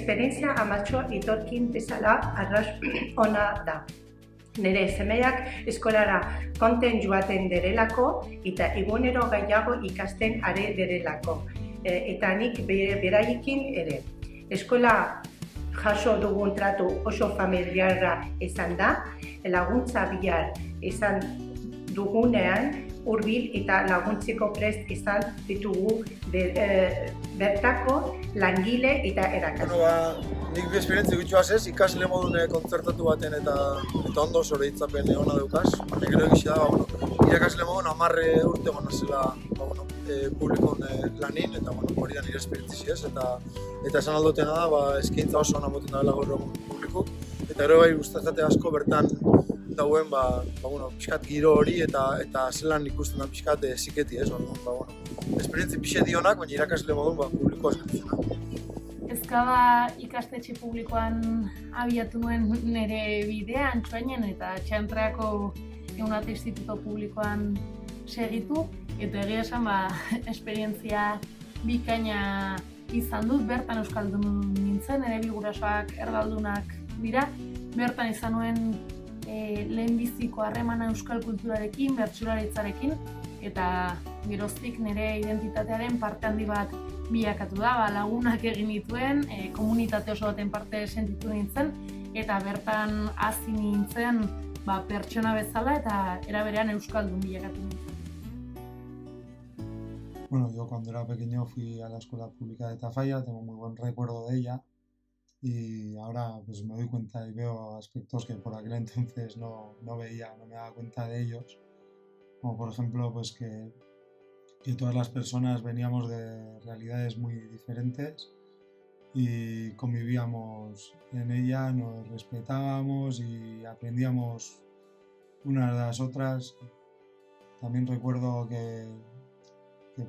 esperientzia amatxo itorkin bezala arras ona da. Nire semeak eskolara konten joaten derelako eta egunero gehiago ikasten are derelako. Eta nik beraiekin ere. Eskola jaso dugun tratu oso familiarra izan da, laguntza bihar izan dugunean, hurbil eta laguntzeko prest izan ditugu bertako langile eta erakasle. Nik bi esperientzia gutxu ez, ikasle modun kontzertatu baten eta ondo zoreitzapen ona daukaz. Nik gero egizia da, irakasle modun 10 urte gona zela publikon lanin, eta hori da nire esperientzia ez. Eta esan aldotena da, eskaintza oso ona moten dabela gaur egun publikok. Eta gero bai gustatzate asko bertan dauen, pixkat giro hori eta zelan ikusten da pixkat ziketi ez. Esperientzia pixe dionak, baina irakasle modun publiko eskatzen. Ezkaba ikastetxe publikoan abiatu nuen nire bidea Antsoainen eta Txantreako Eunate Instituto Publikoan segitu. Eta egia esan esperientzia bikaina izan dut, bertan euskaldun nintzen, nire bi gurasoak erdaldunak dira. Bertan izan nuen lehenbiziko harremana euskal kulturarekin, bertsolaritzarekin, eta geroztik nire identitatearen parte handi bat bilakatu da, lagunak egin dituen, komunitate oso baten parte sentitu nintzen, eta bertan hazi nintzen pertsona bezala eta era berean euskaldun bilakatu nintzen. Bueno, yo cuando era pequeño fui a la escuela pública de Tafalla, tengo muy buen recuerdo de ella y ahora pues me doy cuenta y veo aspectos que por aquel entonces no veía, no me daba cuenta de ellos, como por ejemplo pues que todas las personas veníamos de realidades muy diferentes y convivíamos en ella, nos respetábamos y aprendíamos unas de las otras. También recuerdo que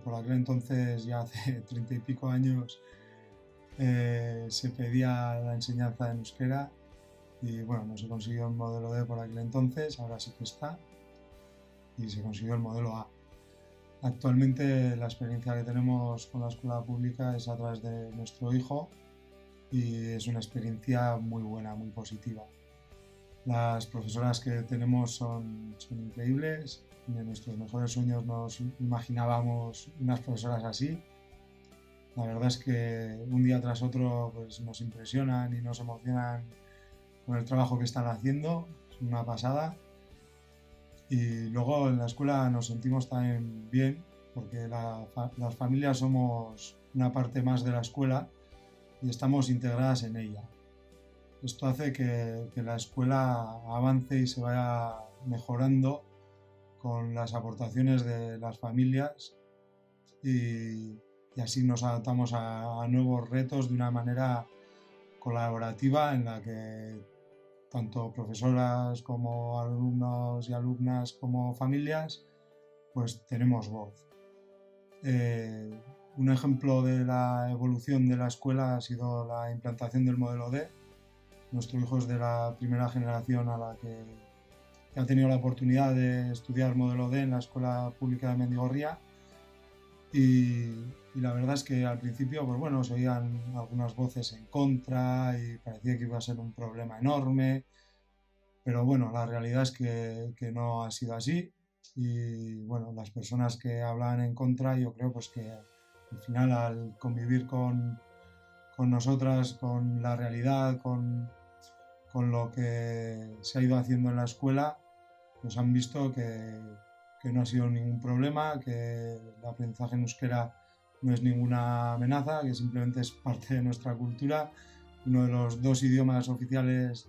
por aquel entonces, ya hace 30 y pico años, se pedía la enseñanza en euskera y bueno, no se consiguió el modelo D por aquel entonces, ahora sí que está, y se consiguió el modelo A. Actualmente la experiencia que tenemos con la escuela pública es a través de nuestro hijo y es una experiencia muy buena, muy positiva. Las profesoras que tenemos son increíbles, de nuestros mejores sueños nos imaginábamos unas profesoras así. La verdad es que un día tras otro pues, nos impresionan y nos emocionan con el trabajo que están haciendo, es una pasada. Y luego en la escuela nos sentimos también bien porque las familias somos una parte más de la escuela y estamos integradas en ella. Esto hace que la escuela avance y se vaya mejorando con las aportaciones de las familias y así nos adaptamos a nuevos retos de una manera colaborativa en la que tanto profesoras como alumnos y alumnas como familias pues tenemos voz. Un ejemplo de la evolución de la escuela ha sido la implantación del modelo D. Nuestro hijo es de la primera generación a la que ha tenido la oportunidad de estudiar modelo D en la Escuela Pública de Mendigorría y la verdad es que al principio pues bueno, se oían algunas voces en contra y parecía que iba a ser un problema enorme, pero bueno, la realidad es que no ha sido así y bueno, las personas que hablan en contra yo creo pues que al final al convivir con nosotras, con la realidad, con lo que se ha ido haciendo en la escuela, pues han visto que no ha sido ningún problema, que el aprendizaje en euskera no es ninguna amenaza, que simplemente es parte de nuestra cultura, uno de los 2 idiomas oficiales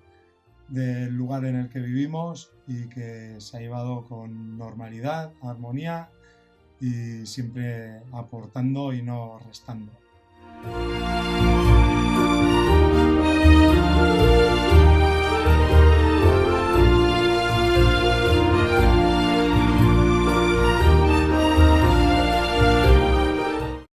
del lugar en el que vivimos y que se ha llevado con normalidad, armonía y siempre aportando y no restando.